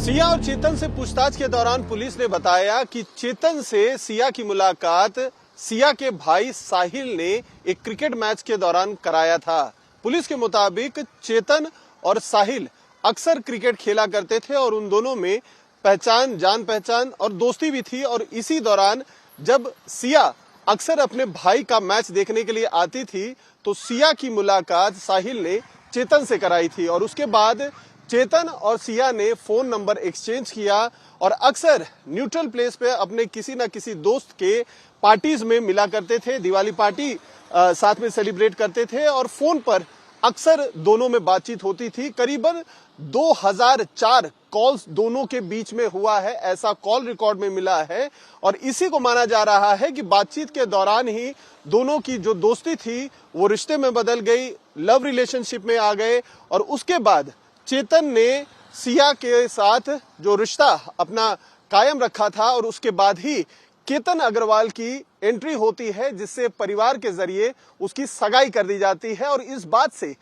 सिया और चेतन से पूछताछ के दौरान पुलिस ने बताया कि चेतन से सिया की मुलाकात सिया के भाई साहिल ने एक क्रिकेट मैच के दौरान कराया था। पुलिस के मुताबिक चेतन और साहिल अक्सर क्रिकेट खेला करते थे और उन दोनों में पहचान, जान पहचान और दोस्ती भी थी। और इसी दौरान जब सिया अक्सर अपने भाई का मैच देखने के लिए आती थी तो सिया की मुलाकात साहिल ने चेतन से कराई थी और उसके बाद चेतन और सिया ने फोन नंबर एक्सचेंज किया और अक्सर न्यूट्रल प्लेस पे अपने किसी न किसी दोस्त के पार्टीज में मिला करते थे। दिवाली पार्टी साथ में सेलिब्रेट करते थे और फोन पर अक्सर दोनों में बातचीत होती थी। करीबन 2004 कॉल्स दोनों के बीच में हुआ है, ऐसा कॉल रिकॉर्ड में मिला है और इसी को माना जा रहा है कि बातचीत के दौरान ही दोनों की जो दोस्ती थी वो रिश्ते में बदल गई, लव रिलेशनशिप में आ गए और उसके बाद चेतन ने सिया के साथ जो रिश्ता अपना कायम रखा था और उसके बाद ही केतन अग्रवाल की एंट्री होती है जिससे परिवार के जरिए उसकी सगाई कर दी जाती है। और इस बात से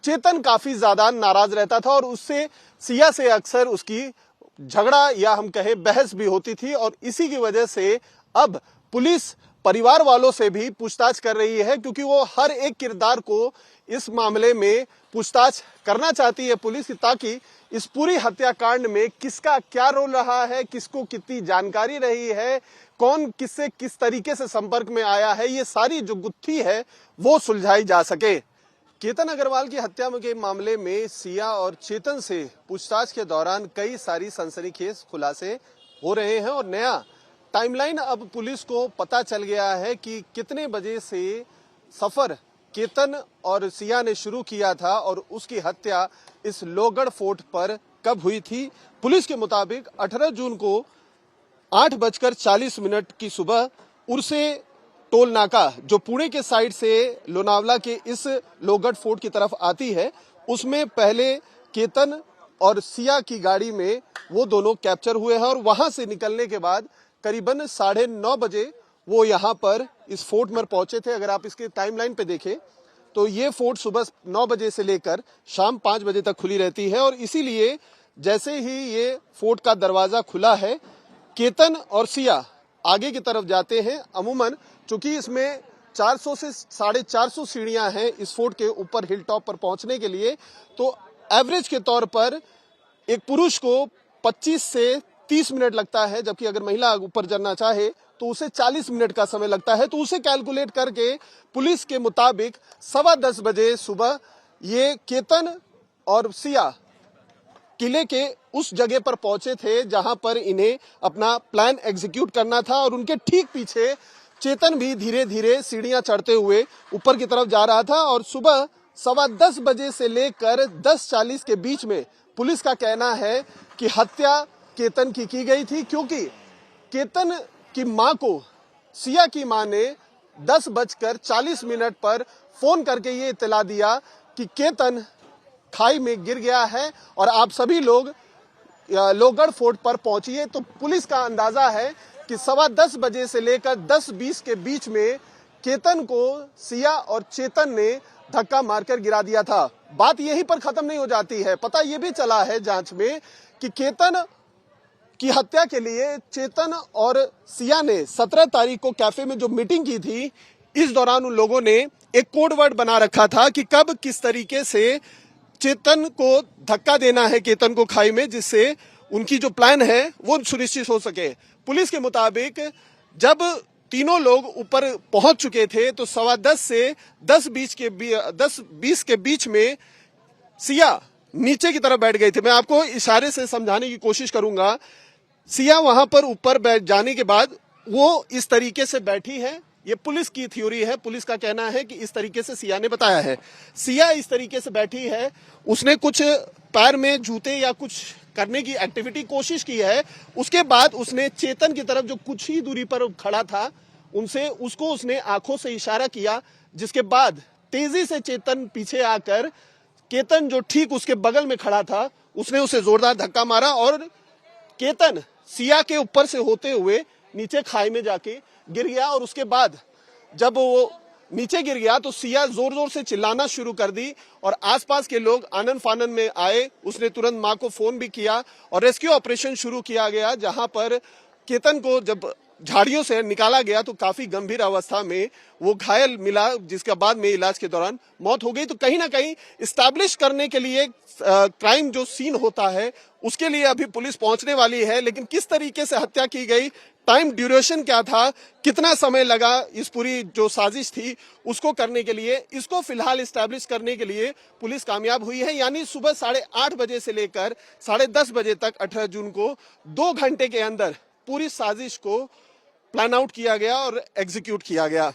चेतन काफी ज्यादा नाराज रहता था और उससे सिया से अक्सर उसकी झगड़ा या हम कहें बहस भी होती थी और इसी की वजह से अब पुलिस परिवार वालों से भी पूछताछ कर रही है क्योंकि वो हर एक किरदार को इस मामले में पूछताछ करना चाहती है पुलिस, ताकि इस पूरी हत्याकांड में किसका क्या रोल रहा है, किसको कितनी जानकारी रही है, कौन किससे किस तरीके से संपर्क में आया है, ये सारी जो गुत्थी है वो सुलझाई जा सके। केतन अग्रवाल की हत्या के मामले में सिया और चेतन से पूछताछ के दौरान कई सारी सनसनीखेज खुलासे हो रहे हैं और नया टाइमलाइन अब पुलिस को पता चल गया है कि कितने बजे से सफर केतन और सिया ने शुरू किया था और उसकी हत्या इस लोहगढ़ फोर्ट पर कब हुई थी। पुलिस के मुताबिक 18 जून को 8:40 की सुबह उर्से टोल नाका जो पुणे के साइड से लोनावला के इस लोहगढ़ फोर्ट की तरफ आती है उसमें पहले केतन और सिया की गाड़ी में वो दोनों कैप्चर हुए हैं और वहां से निकलने के बाद करीबन 9:30 बजे वो यहाँ पर इस फोर्ट में पहुंचे थे। अगर आप इसके टाइमलाइन पे देखें तो ये फोर्ट सुबह 9 बजे से लेकर शाम 5 बजे तक खुली रहती है और इसीलिए जैसे ही ये फोर्ट का दरवाजा खुला है केतन और सिया आगे की तरफ जाते हैं। अमूमन चूंकि इसमें 400 से 450 सीढ़ियां हैं इस फोर्ट के ऊपर हिल टॉप पर पहुंचने के लिए, तो एवरेज के तौर पर एक पुरुष को 25 से 30 मिनट लगता है, जबकि अगर महिला ऊपर चढ़ना चाहे तो उसे 40 मिनट का समय लगता है। तो उसे कैलकुलेट करके पुलिस के मुताबिक 10:15 बजे सुबह ये केतन और सिया किले के उस जगह पर पहुंचे थे जहां पर इन्हें अपना प्लान एग्जीक्यूट करना था और उनके ठीक पीछे चेतन भी धीरे धीरे सीढ़ियां चढ़ते हुए ऊपर की तरफ जा रहा था और सुबह 10:15 बजे से लेकर 10:40 के बीच में पुलिस का कहना है कि हत्या केतन की गई थी, क्योंकि केतन की मां को सिया की मां ने 10:40 पर फोन करके ये इत्तला दिया कि केतन खाई में गिर गया है और आप सभी लोग लोहगढ़ फोर्ट पर पहुंचिए। तो पुलिस का अंदाजा है कि 10:15 बजे से लेकर 10:20 के बीच में केतन को सिया और चेतन ने धक्का मारकर गिरा दिया था। बात यहीं पर खत्म नहीं हो जाती है। पता यह भी चला है जांच में कि केतन की हत्या के लिए चेतन और सिया ने 17 तारीख को कैफे में जो मीटिंग की थी, इस दौरान उन लोगों ने एक कोड वर्ड बना रखा था कि कब किस तरीके से चेतन को धक्का देना है केतन को खाई में, जिससे उनकी जो प्लान है वो सुनिश्चित हो सके। पुलिस के मुताबिक जब तीनों लोग ऊपर पहुंच चुके थे तो 10:15 से 10:20 के बीच में सिया नीचे की तरफ बैठ गए थे। मैं आपको इशारे से समझाने की कोशिश करूंगा। सिया वहां पर ऊपर बैठ जाने के बाद वो इस तरीके से बैठी है। ये पुलिस की थ्योरी है, पुलिस का कहना है कि इस तरीके से सिया ने बताया है। सिया इस तरीके से बैठी है, उसने कुछ पैर में जूते या कुछ करने की एक्टिविटी कोशिश की है। उसके बाद उसने चेतन की तरफ जो कुछ ही दूरी पर खड़ा था उसको उसने आंखों से इशारा किया, जिसके बाद तेजी से चेतन पीछे आकर केतन जो ठीक उसके बगल में खड़ा था उसने उसे जोरदार धक्का मारा और केतन सिया के ऊपर से होते हुए नीचे खाई में जाके गिर गया। और उसके बाद जब वो नीचे गिर गया तो सिया जोर जोर से चिल्लाना शुरू कर दी और आसपास के लोग आनन फानन में आए। उसने तुरंत मां को फोन भी किया और रेस्क्यू ऑपरेशन शुरू किया गया, जहां पर केतन को जब झाड़ियों से निकाला गया तो काफी गंभीर अवस्था में वो घायल मिला, जिसके बाद में इलाज के दौरान मौत हो गई। तो कहीं ना कहीं इस्टेब्लिश करने के लिए क्राइम जो सीन होता है उसके लिए अभी पुलिस पहुंचने वाली है, लेकिन किस तरीके से हत्या की गई, टाइम ड्यूरेशन क्या था, कितना समय लगा इस पूरी जो साजिश थी उसको करने के लिए, इसको फिलहाल इस्टेब्लिश करने के लिए पुलिस कामयाब हुई है। यानी सुबह 8:30 बजे से लेकर 10:30 बजे तक 18 जून को 2 घंटे के अंदर पूरी साजिश को प्लान आउट किया गया और एग्जीक्यूट किया गया।